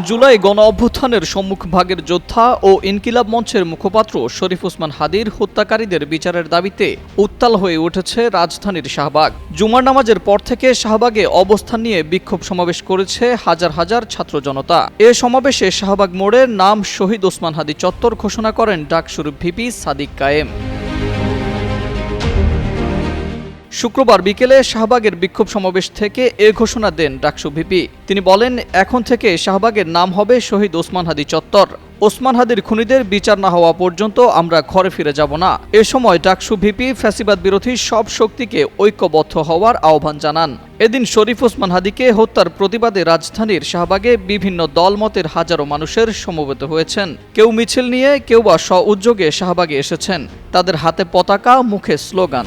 জুলাই গণ অভ্যুত্থানের সম্মুখভাগের যোদ্ধা ও ইনকিলাব মঞ্চের মুখপাত্র শরীফ ওসমান হাদীর হত্যাকারীদের বিচারের দাবিতে উত্তাল হয়ে উঠেছে রাজধানীর শাহবাগ। জুমার নামাজের পর থেকে শাহবাগে অবস্থান নিয়ে বিক্ষোভ সমাবেশ করেছে হাজার হাজার ছাত্র জনতা। এ সমাবেশে শাহবাগ মোড়ের নাম শহীদ ওসমান হাদী চত্বর ঘোষণা করেন ডাকসুর ভিপি সাদিক কায়েম। শুক্রবার বিকেলে শাহবাগের বিক্ষোভ সমাবেশ থেকে এ ঘোষণা দেন ডাকসু ভিপি। তিনি বলেন, এখন থেকে শাহবাগের নাম হবে শহীদ ওসমান হাদী চত্বর। ওসমান হাদীর খুনিদের বিচার না হওয়া পর্যন্ত আমরা ঘরে ফিরে যাব না। এ সময় ডাকসু ভিপি ফ্যাসিবাদ বিরোধী সব শক্তিকে ঐক্যবদ্ধ হওয়ার আহ্বান জানান। এদিন শরীফ ওসমান হাদীকে হত্যার প্রতিবাদে রাজধানীর শাহবাগে বিভিন্ন দলমতের হাজারো মানুষের সমবেত হয়েছেন। কেউ মিছিল নিয়ে, কেউ বা স্ব-উদ্যোগে শাহবাগে এসেছেন। তাদের হাতে পতাকা, মুখে স্লোগান।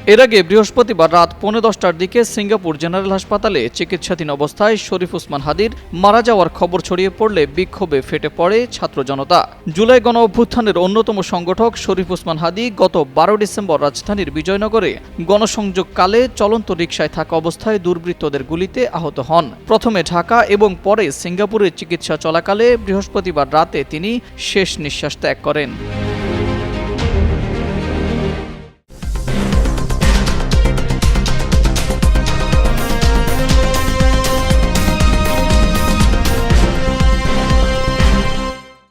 এর আগে বৃহস্পতিবার রাত 10:15টার দিকে সিঙ্গাপুর জেনারেল হাসপাতালে চিকিৎসাধীন অবস্থায় শরীফ ওসমান হাদীর মারা যাওয়ার খবর ছড়িয়ে পড়লে বিক্ষোভে ফেটে পড়ে ছাত্র জনতা। জুলাই গণ অভ্যুত্থানের অন্যতম সংগঠক শরীফ ওসমান হাদী গত 12 ডিসেম্বর রাজধানীর বিজয়নগরে গণসংযোগকালে চলন্ত রিকশায় থাকা অবস্থায় দুর্বৃত্তদের গুলিতে আহত হন। প্রথমে ঢাকা এবং পরে সিঙ্গাপুরে চিকিৎসা চলাকালে বৃহস্পতিবার রাতে তিনি শেষ নিঃশ্বাস ত্যাগ করেন।